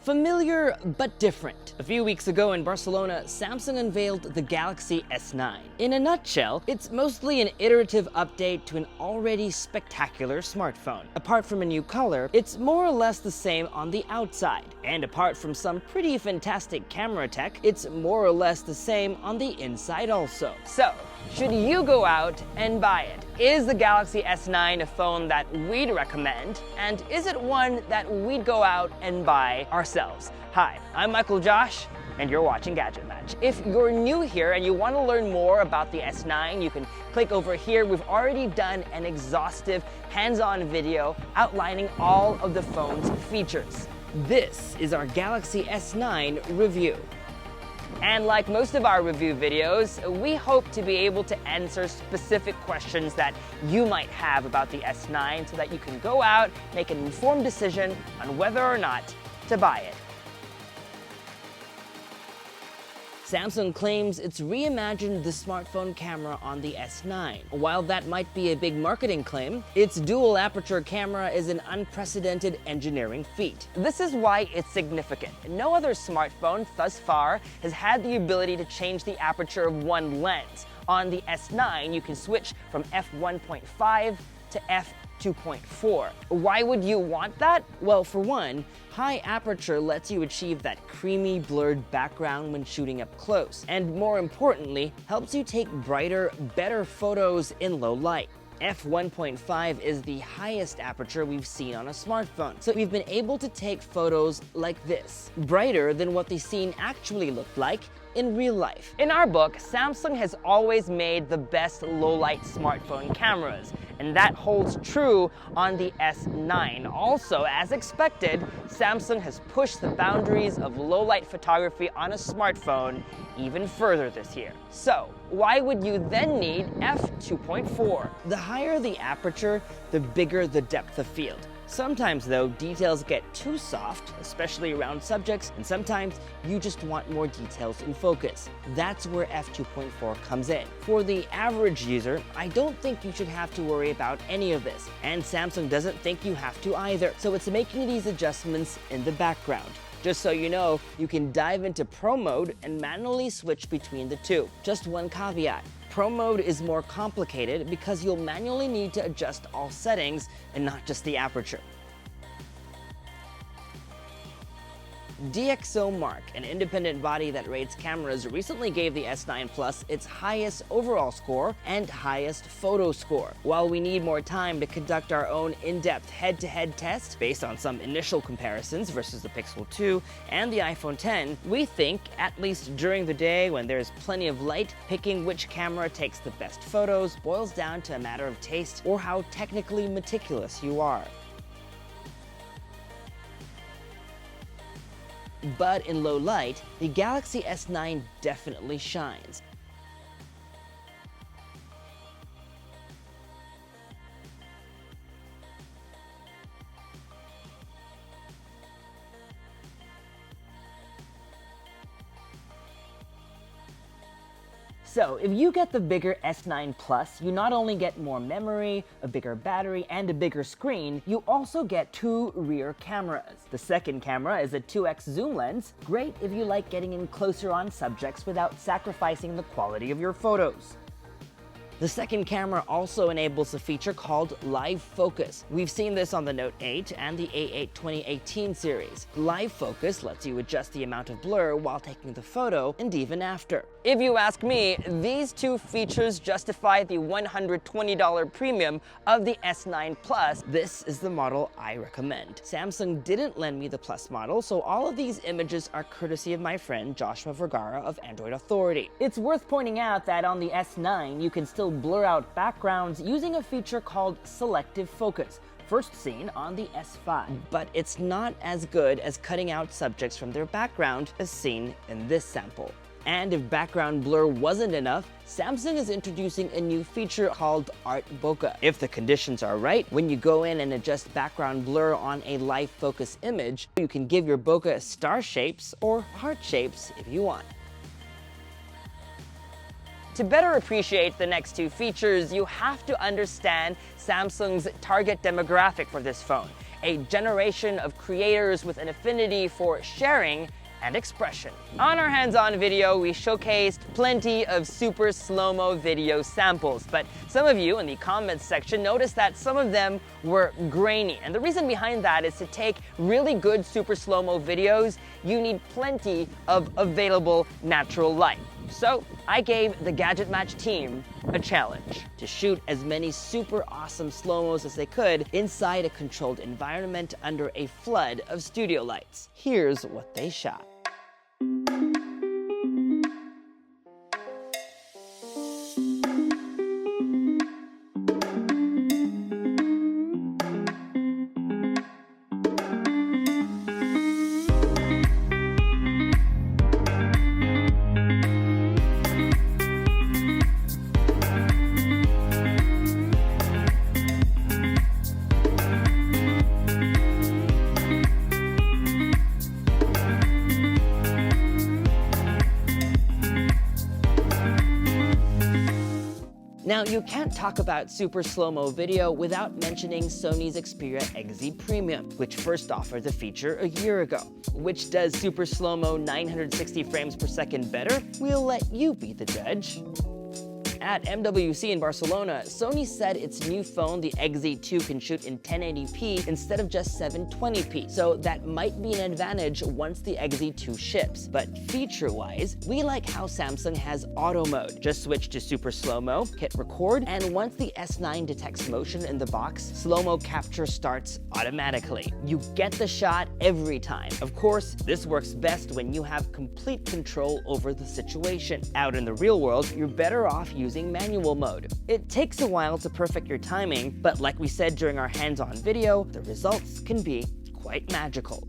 Familiar but different. A few weeks ago in Barcelona, Samsung unveiled the Galaxy S9. In a nutshell, it's mostly an iterative update to an already spectacular smartphone. Apart from a new color, it's more or less the same on the outside. And apart from some pretty fantastic camera tech, it's more or less the same on the inside also. So, should you go out and buy it? Is the Galaxy S9 a phone that we'd recommend? And is it one that we'd go out and buy ourselves? Hi, I'm Michael Josh, and you're watching GadgetMatch. If you're new here and you want to learn more about the S9, you can click over here. We've already done an exhaustive hands-on video outlining all of the phone's features. This is our Galaxy S9 review. And like most of our review videos, we hope to be able to answer specific questions that you might have about the S9 so that you can go out, make an informed decision on whether or not to buy it. Samsung claims it's reimagined the smartphone camera on the S9. While that might be a big marketing claim, its dual aperture camera is an unprecedented engineering feat. This is why it's significant. No other smartphone thus far has had the ability to change the aperture of one lens. On the S9, you can switch from f1.5 to f2.4. Why would you want that? Well, for one, high aperture lets you achieve that creamy, blurred background when shooting up close, and more importantly, helps you take brighter, better photos in low light. f1.5 is the highest aperture we've seen on a smartphone, so we've been able to take photos like this, brighter than what the scene actually looked like in real life. In our book, Samsung has always made the best low-light smartphone cameras, and that holds true on the S9. Also, as expected, Samsung has pushed the boundaries of low-light photography on a smartphone even further this year. So, why would you then need f2.4? The higher the aperture, the bigger the depth of field. Sometimes, though, details get too soft, especially around subjects, and sometimes you just want more details in focus. That's where f2.4 comes in. For the average user, I don't think you should have to worry about any of this, and Samsung doesn't think you have to either, so it's making these adjustments in the background. Just so you know, you can dive into Pro mode and manually switch between the two. Just one caveat. Pro mode is more complicated because you'll manually need to adjust all settings and not just the aperture. DxOMark, an independent body that rates cameras, recently gave the S9 Plus its highest overall score and highest photo score. While we need more time to conduct our own in-depth head-to-head test based on some initial comparisons versus the Pixel 2 and the iPhone X, we think, at least during the day when there's plenty of light, picking which camera takes the best photos boils down to a matter of taste or how technically meticulous you are. But in low light, the Galaxy S9 definitely shines. So, if you get the bigger S9 Plus, you not only get more memory, a bigger battery, and a bigger screen, you also get two rear cameras. The second camera is a 2x zoom lens, great if you like getting in closer on subjects without sacrificing the quality of your photos. The second camera also enables a feature called Live Focus. We've seen this on the Note 8 and the A8 2018 series. Live Focus lets you adjust the amount of blur while taking the photo and even after. If you ask me, these two features justify the $120 premium of the S9 Plus. This is the model I recommend. Samsung didn't lend me the Plus model, so all of these images are courtesy of my friend Joshua Vergara of Android Authority. It's worth pointing out that on the S9, you can still blur out backgrounds using a feature called Selective Focus, first seen on the S5. But it's not as good as cutting out subjects from their background as seen in this sample. And if background blur wasn't enough, Samsung is introducing a new feature called Art Bokeh. If the conditions are right, when you go in and adjust background blur on a live focus image, you can give your bokeh star shapes or heart shapes if you want. To better appreciate the next two features, you have to understand Samsung's target demographic for this phone. a generation of creators with an affinity for sharing and expression. On our hands-on video, we showcased plenty of super slow-mo video samples, but some of you in the comments section noticed that some of them were grainy. And the reason behind that is to take really good super slow-mo videos, you need plenty of available natural light. So I gave the GadgetMatch team a challenge to shoot as many super awesome slow-mos as they could inside a controlled environment under a flood of studio lights. Here's what they shot. Now, you can't talk about super slow-mo video without mentioning Sony's Xperia XZ Premium, which first offered the feature a year ago. Which does super slow-mo 960 frames per second better? We'll let you be the judge. At MWC in Barcelona, Sony said its new phone, the XZ2, can shoot in 1080p instead of just 720p, so that might be an advantage once the XZ2 ships. But feature-wise, we like how Samsung has auto mode. Just switch to super slow-mo, hit record, and once the S9 detects motion in the box, slow-mo capture starts automatically. You get the shot every time. Of course, this works best when you have complete control over the situation. Out in the real world, you're better off using manual mode. It takes a while to perfect your timing, but like we said during our hands-on video, the results can be quite magical.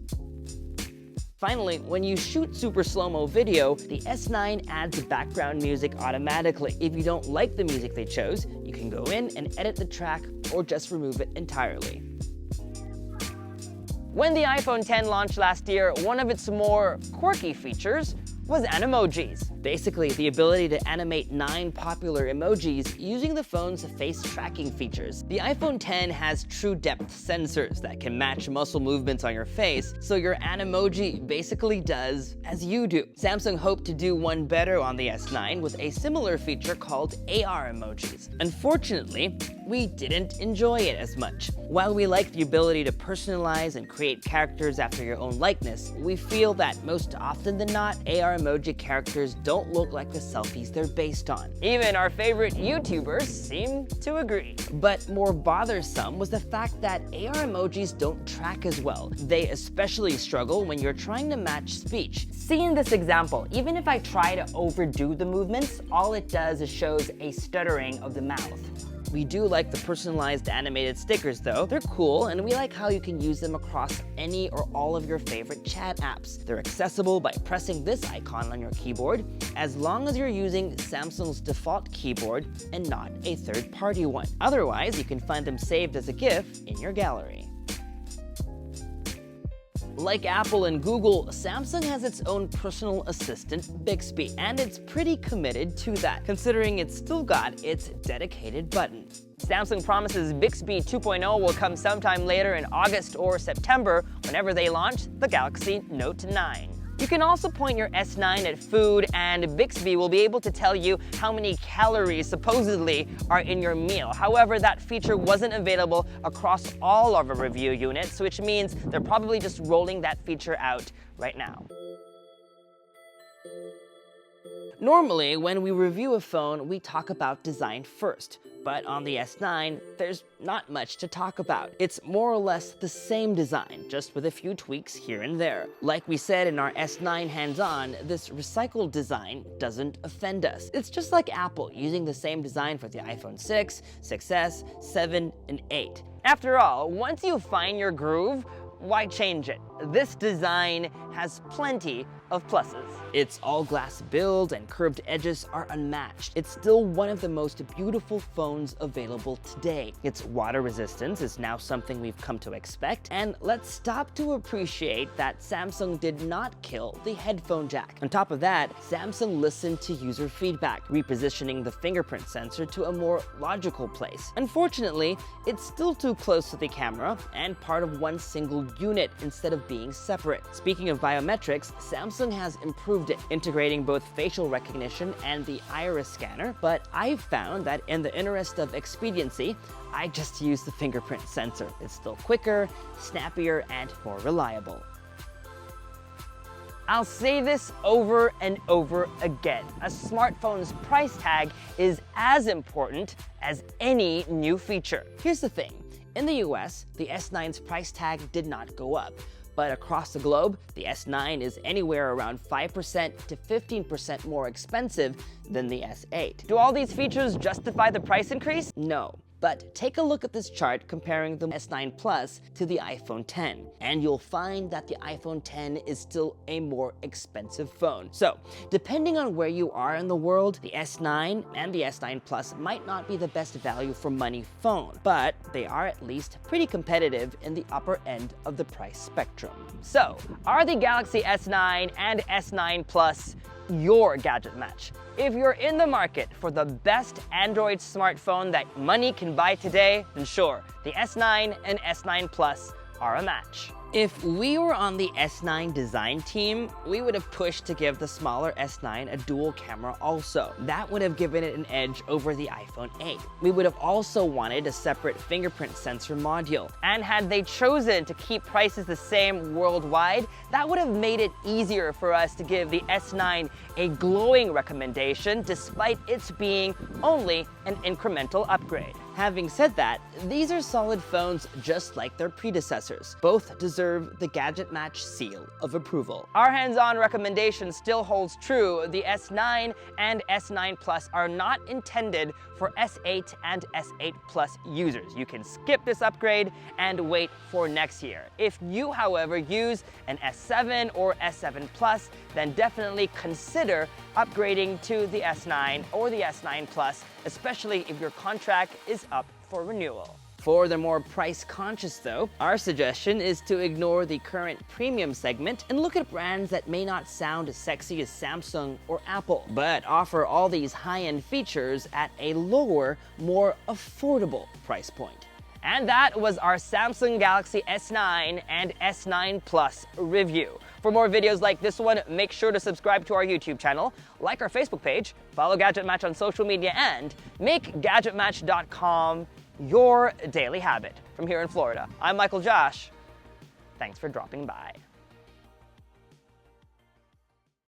Finally, when you shoot super slow-mo video, the S9 adds background music automatically. If you don't like the music they chose, you can go in and edit the track or just remove it entirely. When the iPhone X launched last year, one of its more quirky features was Animojis. Basically, the ability to animate 9 popular emojis using the phone's face tracking features. The iPhone X has true depth sensors that can match muscle movements on your face, so your Animoji basically does as you do. Samsung hoped to do one better on the S9 with a similar feature called AR emojis. Unfortunately, we didn't enjoy it as much. While we like the ability to personalize and create characters after your own likeness, we feel that most often than not, AR emoji characters don't look like the selfies they're based on. Even our favorite YouTubers seem to agree. But more bothersome was the fact that AR emojis don't track as well. They especially struggle when you're trying to match speech. See in this example, even if I try to overdo the movements, all it does is shows a stuttering of the mouth. We do like the personalized animated stickers though. They're cool, and we like how you can use them across any or all of your favorite chat apps. They're accessible by pressing this icon on your keyboard, as long as you're using Samsung's default keyboard and not a third-party one. Otherwise, you can find them saved as a GIF in your gallery. Like Apple and Google, Samsung has its own personal assistant, Bixby, and it's pretty committed to that, considering it's still got its dedicated button. Samsung promises Bixby 2.0 will come sometime later in August or September, whenever they launch the Galaxy Note 9. You can also point your S9 at food, and Bixby will be able to tell you how many calories supposedly are in your meal. However, that feature wasn't available across all of our review units, which means they're probably just rolling that feature out right now. Normally, when we review a phone, we talk about design first. But on the S9, there's not much to talk about. It's more or less the same design, just with a few tweaks here and there. Like we said in our S9 hands-on, this recycled design doesn't offend us. It's just like Apple using the same design for the iPhone 6, 6S, 7, and 8. After all, once you find your groove, why change it? this design has plenty of pluses. Its all-glass build and curved edges are unmatched. It's still one of the most beautiful phones available today. Its water resistance is now something we've come to expect, and let's stop to appreciate that Samsung did not kill the headphone jack. On top of that, Samsung listened to user feedback, repositioning the fingerprint sensor to a more logical place. Unfortunately, it's still too close to the camera and part of one single unit instead of being separate. Speaking of biometrics, Samsung has improved it, integrating both facial recognition and the iris scanner, but I've found that in the interest of expediency, I just use the fingerprint sensor. It's still quicker, snappier, and more reliable. I'll say this over and over again. A smartphone's price tag is as important as any new feature. Here's the thing. In the US, the S9's price tag did not go up. But across the globe, the S9 is anywhere around 5% to 15% more expensive than the S8. Do all these features justify the price increase? No. But take a look at this chart comparing the S9 Plus to the iPhone X, and you'll find that the iPhone X is still a more expensive phone. So, depending on where you are in the world, the S9 and the S9 Plus might not be the best value for money phone, but they are at least pretty competitive in the upper end of the price spectrum. So, are the Galaxy S9 and S9 Plus your gadget match? If you're in the market for the best Android smartphone that money can buy today, then sure, the S9 and S9 Plus are a match. If we were on the S9 design team, we would have pushed to give the smaller S9 a dual camera also. That would have given it an edge over the iPhone 8. We would have also wanted a separate fingerprint sensor module. And had they chosen to keep prices the same worldwide, that would have made it easier for us to give the S9 a glowing recommendation despite its being only an incremental upgrade. Having said that, these are solid phones just like their predecessors. Both deserve the GadgetMatch seal of approval. Our hands-on recommendation still holds true. The S9 and S9 Plus are not intended for S8 and S8 Plus users. You can skip this upgrade and wait for next year. If you, however, use an S7 or S7 Plus, then definitely consider upgrading to the S9 or the S9 Plus, especially if your contract is up for renewal. For the more price-conscious though, our suggestion is to ignore the current premium segment and look at brands that may not sound as sexy as Samsung or Apple, but offer all these high-end features at a lower, more affordable price point. And that was our Samsung Galaxy S9 and S9 Plus review. For more videos like this one, make sure to subscribe to our YouTube channel, like our Facebook page, follow GadgetMatch on social media, and make GadgetMatch.com your daily habit. From here in Florida, I'm Michael Josh. Thanks for dropping by.